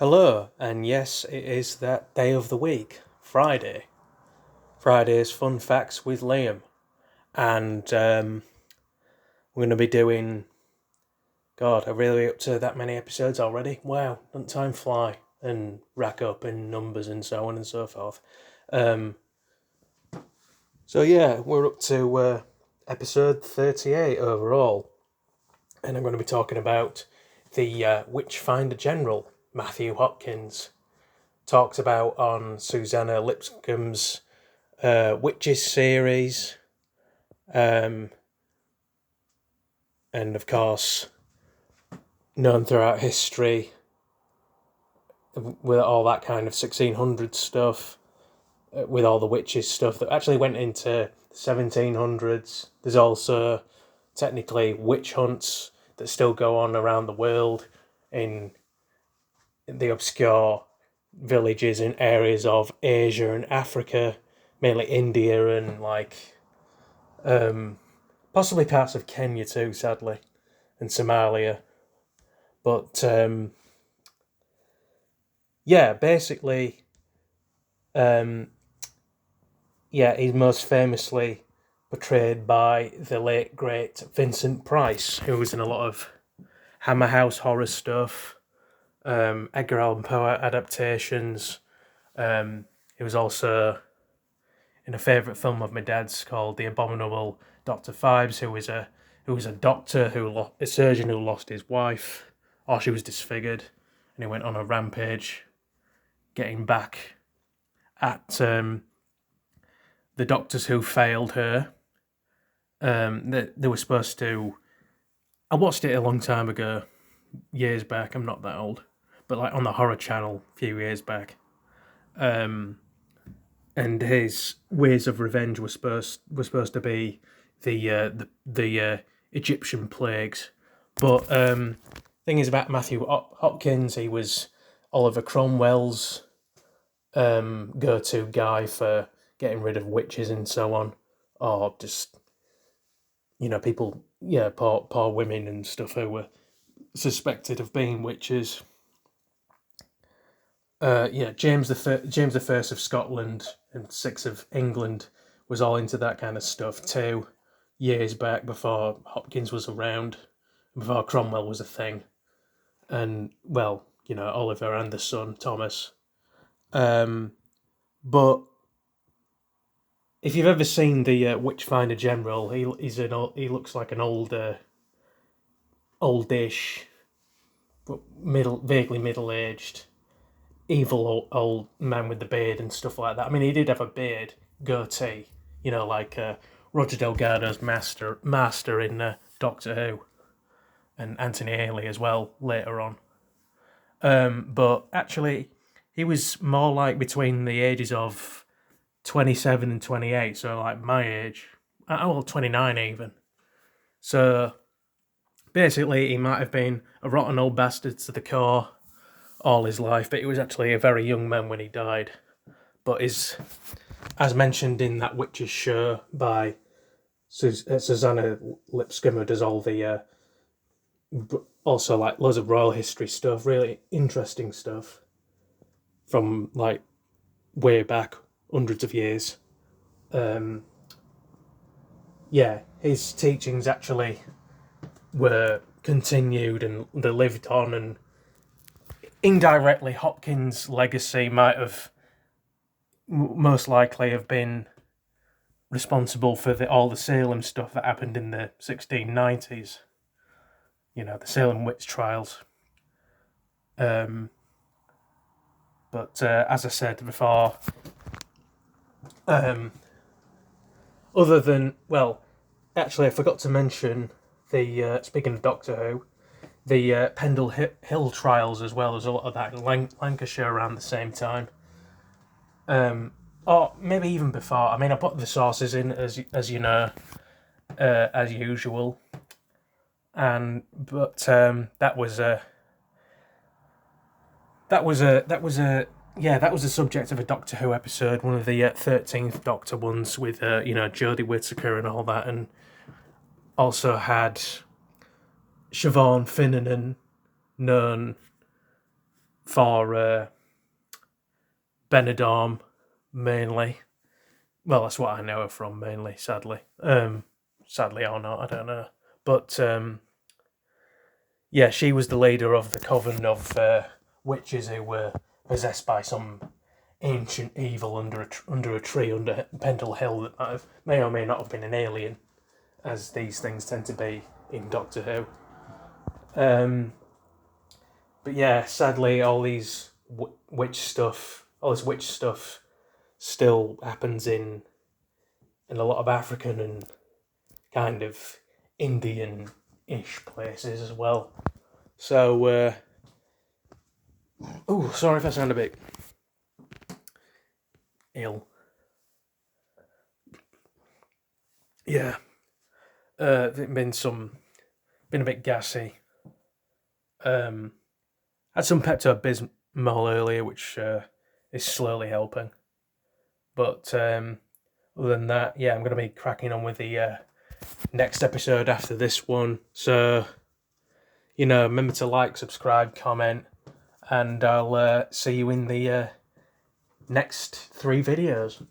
Hello, and yes, it is that day of the week, Friday. Friday's Fun Facts with Liam. And we're going to be doing. God, are we really up to that many episodes already? Wow, doesn't time fly and rack up in numbers and so on and so forth. Um, so, yeah, we're up to episode 38 overall. And I'm going to be talking about the Witchfinder General, Matthew Hopkins. Talks about on Susanna Lipscomb's Witches series, and of course, known throughout history with all that kind of 1600 stuff, with all the witches stuff that actually went into the 1700s. There's also technically witch hunts that still go on around the world in the obscure villages in areas of Asia and Africa, mainly India and possibly parts of Kenya too, sadly, and Somalia. But yeah, basically, um, yeah, he's most famously portrayed by the late great Vincent Price, who was in a lot of Hammer House horror stuff, Edgar Allan Poe adaptations. He was also in a favourite film of my dad's called The Abominable Dr. Phibes, who was a doctor a surgeon who lost his wife, or she was disfigured, and he went on a rampage, getting back at the doctors who failed her. They were supposed to. I watched it a long time ago, years back. I'm not that old, but like on the Horror Channel a few years back. And his ways of revenge were supposed to be the Egyptian plagues. But thing is about Matthew Hopkins, he was Oliver Cromwell's go-to guy for getting rid of witches and so on, or just people, poor women and stuff who were suspected of being witches. James the First of Scotland and Six of England was all into that kind of stuff too, years back before Hopkins was around, before Cromwell was a thing, and Oliver and the son Thomas. But if you've ever seen the Witchfinder General, he looks like an oldish, but vaguely middle aged evil old man with the beard and stuff like that. I mean, he did have a beard, goatee, like Roger Delgado's master in Doctor Who, and Anthony Haley as well later on. But actually, he was more like between the ages of 27 and 28, so like my age. 29 even. So basically, he might have been a rotten old bastard to the core all his life, but he was actually a very young man when he died. But as mentioned in that Witches show by Susanna Lipscomb, who does all the also like loads of royal history stuff, really interesting stuff from like way back, hundreds of years. His teachings actually were continued and they lived on, and indirectly, Hopkins' legacy might have most likely have been responsible for all the Salem stuff that happened in the 1690s. The Salem witch trials. But as I said before, other than, actually I forgot to mention speaking of Doctor Who, the Pendle Hill trials as well. There's a lot of that in Lancashire around the same time. Or maybe even before. I mean, I put the sources in as you know, as usual. But that was a subject of a Doctor Who episode, one of the 13th Doctor ones with Jodie Whittaker and all that, and also had Siobhan Finneran, known for Benidorm mainly. Well, that's what I know her from mainly, sadly. Sadly or not, I don't know. But yeah, she was the leader of the coven of witches who were possessed by some ancient evil under a tree under Pendle Hill that may or may not have been an alien, as these things tend to be in Doctor Who. But yeah, sadly, all this witch stuff still happens in a lot of African and kind of Indian-ish places as well. So, sorry if I sound a bit ill. Yeah, been a bit gassy. Had some Pepto-Bismol earlier, which is slowly helping. But other than that, yeah, I'm going to be cracking on with the next episode after this one. So, remember to like, subscribe, comment, and I'll see you in the next 3 videos.